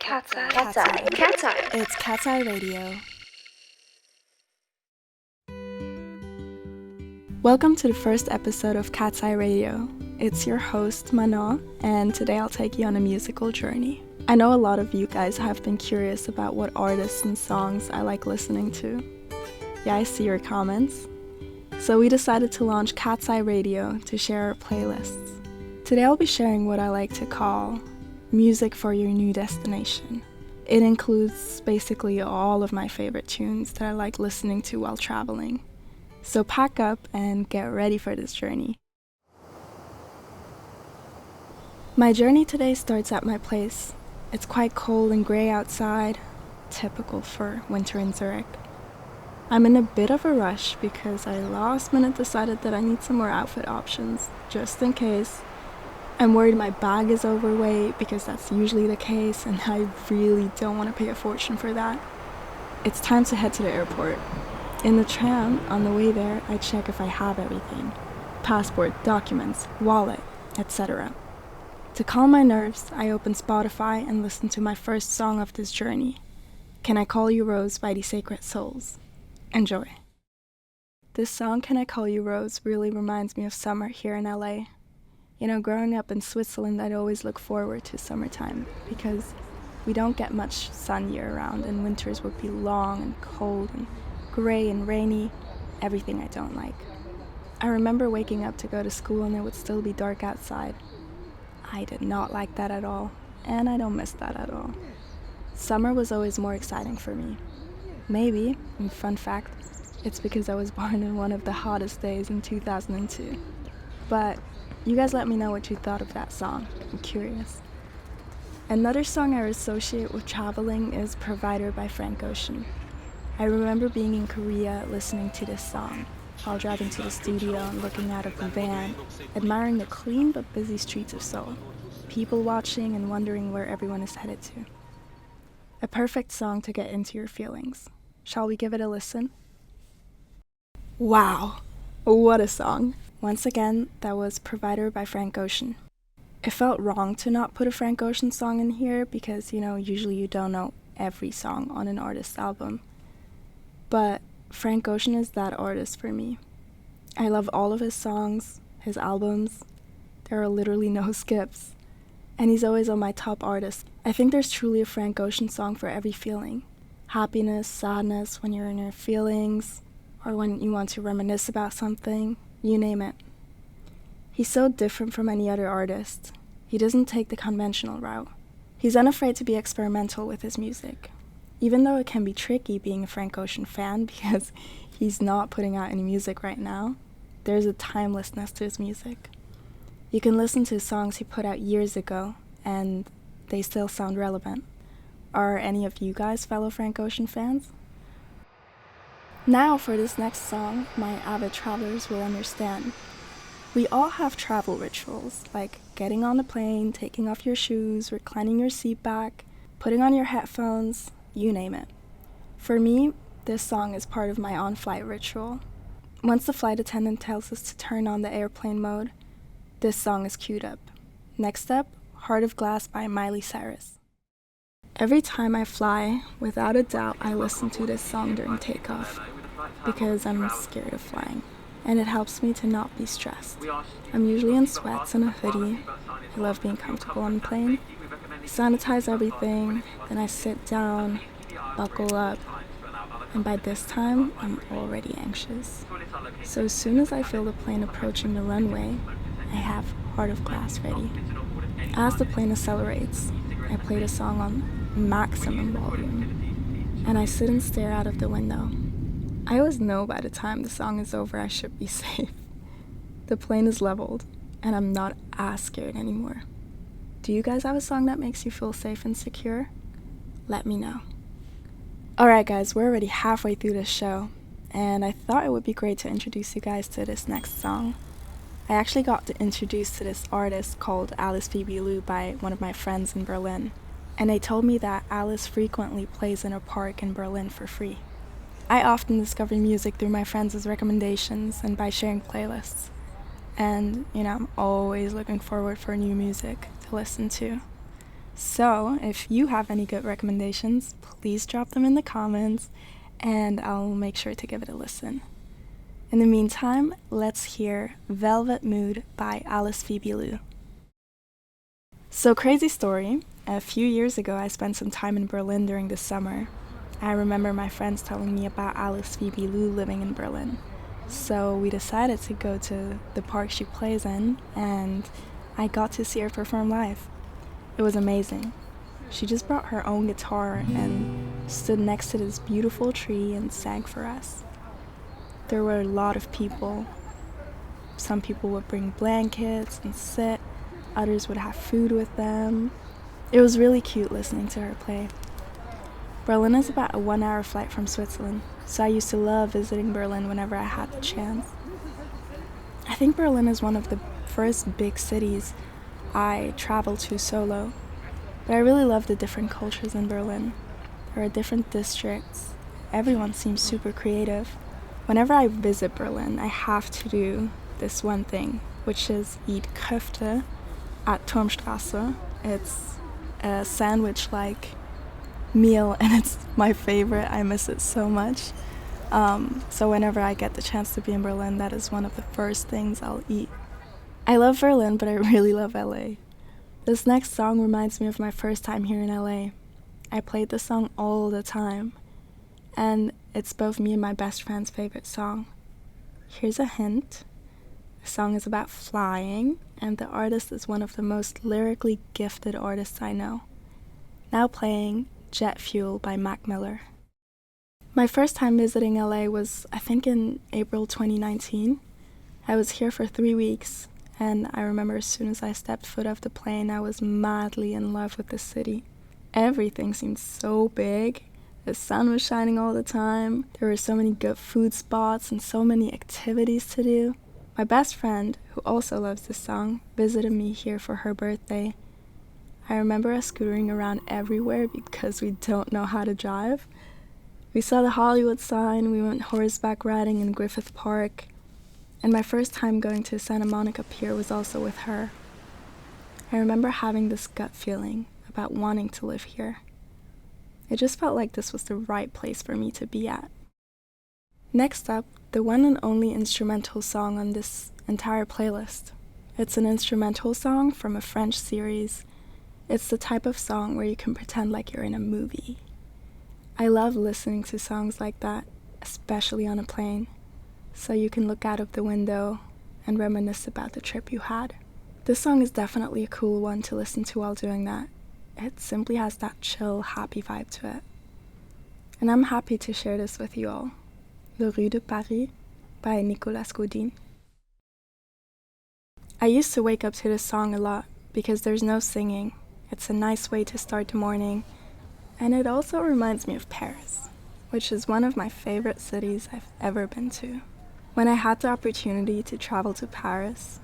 Cat's Eye. Cat's Eye. Cat's Eye. It's Cat's Eye Radio. Welcome to the first episode of Cat's Eye Radio. It's your host, Manon, and today I'll take you on a musical journey. I know a lot of you guys have been curious about what artists and songs I like listening to. Yeah, I see your comments. So we decided to launch Cat's Eye Radio to share our playlists. Today I'll be sharing what I like to call music for your new destination. It includes basically all of my favorite tunes that I like listening to while traveling. So pack up and get ready for this journey. My journey today starts at my place. It's quite cold and grey outside, typical for winter in Zurich. I'm in a bit of a rush because I last minute decided that I need some more outfit options, just in case. I'm worried my bag is overweight because that's usually the case and I really don't want to pay a fortune for that. It's time to head to the airport. In the tram, on the way there, I check if I have everything. Passport, documents, wallet, etc. To calm my nerves, I open Spotify and listen to my first song of this journey, Can I Call You Rose by the Sacred Souls. Enjoy. This song, Can I Call You Rose, really reminds me of summer here in LA. You know, growing up in Switzerland, I'd always look forward to summertime because we don't get much sun year-round and winters would be long and cold and gray and rainy, everything I don't like. I remember waking up to go to school and it would still be dark outside. I did not like that at all, and I don't miss that at all. Summer was always more exciting for me. Maybe, and fun fact, it's because I was born in one of the hottest days in 2002. But you guys let me know what you thought of that song. I'm curious. Another song I associate with traveling is Provider by Frank Ocean. I remember being in Korea listening to this song while driving to the studio and looking out of the van, admiring the clean but busy streets of Seoul, people watching and wondering where everyone is headed to. A perfect song to get into your feelings. Shall we give it a listen? Wow, what a song. Once again, that was Provider by Frank Ocean. It felt wrong to not put a Frank Ocean song in here because, usually you don't know every song on an artist's album. But Frank Ocean is that artist for me. I love all of his songs, his albums. There are literally no skips. And he's always on my top artists. I think there's truly a Frank Ocean song for every feeling. Happiness, sadness, when you're in your feelings, or when you want to reminisce about something. You name it. He's so different from any other artist. He doesn't take the conventional route. He's unafraid to be experimental with his music. Even though it can be tricky being a Frank Ocean fan because he's not putting out any music right now, there's a timelessness to his music. You can listen to songs he put out years ago and they still sound relevant. Are any of you guys fellow Frank Ocean fans? Now for this next song, my avid travelers will understand. We all have travel rituals, like getting on the plane, taking off your shoes, reclining your seat back, putting on your headphones, you name it. For me, this song is part of my on-flight ritual. Once the flight attendant tells us to turn on the airplane mode, this song is queued up. Next up, Heart of Glass by Miley Cyrus. Every time I fly, without a doubt, I listen to this song during takeoff because I'm scared of flying, and it helps me to not be stressed. I'm usually in sweats and a hoodie. I love being comfortable on the plane. I sanitize everything, then I sit down, buckle up, and by this time, I'm already anxious. So as soon as I feel the plane approaching the runway, I have Heart of Glass ready. As the plane accelerates, I play the song on maximum volume, and I sit and stare out of the window. I always know by the time the song is over I should be safe. The plane is leveled, and I'm not as scared anymore. Do you guys have a song that makes you feel safe and secure? Let me know. Alright guys, we're already halfway through this show, and I thought it would be great to introduce you guys to this next song. I actually got introduced to this artist called Alice Phoebe Lou by one of my friends in Berlin, and they told me that Alice frequently plays in a park in Berlin for free. I often discover music through my friends' recommendations and by sharing playlists. And, I'm always looking forward for new music to listen to. So, if you have any good recommendations, please drop them in the comments and I'll make sure to give it a listen. In the meantime, let's hear Velvet Mood by Alice Phoebe Lou. So, crazy story. A few years ago, I spent some time in Berlin during the summer. I remember my friends telling me about Alice Phoebe Lou living in Berlin. So we decided to go to the park she plays in, and I got to see her perform live. It was amazing. She just brought her own guitar and stood next to this beautiful tree and sang for us. There were a lot of people. Some people would bring blankets and sit, others would have food with them. It was really cute listening to her play. Berlin is about a 1-hour flight from Switzerland, so I used to love visiting Berlin whenever I had the chance. I think Berlin is one of the first big cities I traveled to solo, but I really love the different cultures in Berlin. There are different districts. Everyone seems super creative. Whenever I visit Berlin, I have to do this one thing, which is eat Köfte at Turmstrasse. It's a sandwich-like meal and it's my favorite. I miss it so much. So whenever I get the chance to be in Berlin, that is one of the first things I'll eat. I love Berlin, but I really love LA. This next song reminds me of my first time here in LA. I played this song all the time, and it's both me and my best friend's favorite song. Here's a hint. The song is about flying, and the artist is one of the most lyrically gifted artists I know. Now playing Jet Fuel by Mac Miller. My first time visiting LA was, I think, in April 2019. I was here for 3 weeks, and I remember as soon as I stepped foot off the plane, I was madly in love with the city. Everything seemed so big. The sun was shining all the time. There were so many good food spots and so many activities to do. My best friend, who also loves this song, visited me here for her birthday. I remember us scootering around everywhere because we don't know how to drive. We saw the Hollywood sign, we went horseback riding in Griffith Park, and my first time going to Santa Monica Pier was also with her. I remember having this gut feeling about wanting to live here. It just felt like this was the right place for me to be at. Next up, the one and only instrumental song on this entire playlist. It's an instrumental song from a French series. It's the type of song where you can pretend like you're in a movie. I love listening to songs like that, especially on a plane, so you can look out of the window and reminisce about the trip you had. This song is definitely a cool one to listen to while doing that. It simply has that chill, happy vibe to it. And I'm happy to share this with you all. Le Rue de Paris by Nicolas Godin. I used to wake up to this song a lot because there's no singing. It's a nice way to start the morning, and it also reminds me of Paris, which is one of my favorite cities I've ever been to. When I had the opportunity to travel to Paris,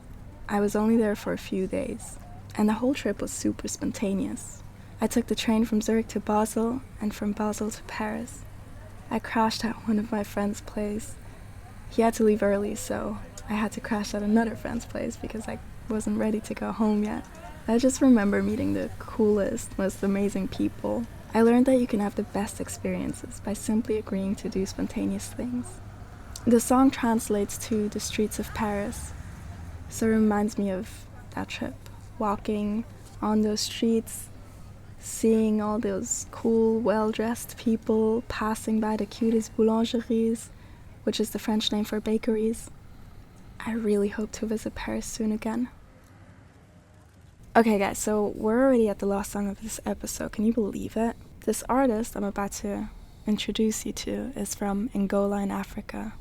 I was only there for a few days, and the whole trip was super spontaneous. I took the train from Zurich to Basel, and from Basel to Paris. I crashed at one of my friend's place. He had to leave early, so I had to crash at another friend's place because I wasn't ready to go home yet. I just remember meeting the coolest, most amazing people. I learned that you can have the best experiences by simply agreeing to do spontaneous things. The song translates to the streets of Paris, so it reminds me of that trip. Walking on those streets, seeing all those cool, well-dressed people, passing by the cutest boulangeries, which is the French name for bakeries. I really hope to visit Paris soon again. Okay guys, so we're already at the last song of this episode. Can you believe it? This artist I'm about to introduce you to is from Angola in Africa,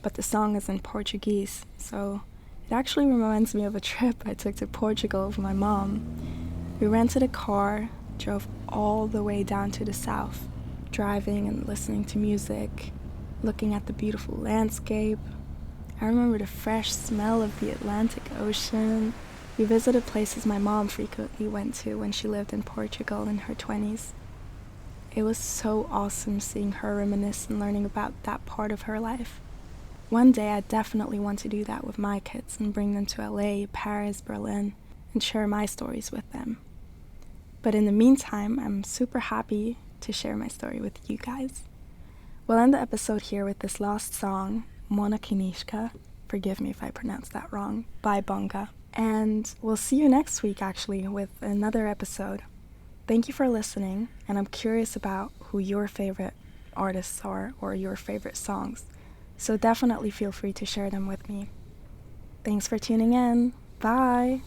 but the song is in Portuguese, so it actually reminds me of a trip I took to Portugal with my mom. We rented a car, drove all the way down to the south, driving and listening to music, looking at the beautiful landscape. I remember the fresh smell of the Atlantic Ocean. We visited places my mom frequently went to when she lived in Portugal in her 20s. It was so awesome seeing her reminisce and learning about that part of her life. One day I definitely want to do that with my kids and bring them to LA, Paris, Berlin, and share my stories with them. But in the meantime, I'm super happy to share my story with you guys. We'll end the episode here with this last song, Mona Kinishka, forgive me if I pronounced that wrong, by Bonga. And we'll see you next week, actually, with another episode. Thank you for listening, and I'm curious about who your favorite artists are or your favorite songs. So definitely feel free to share them with me. Thanks for tuning in. Bye!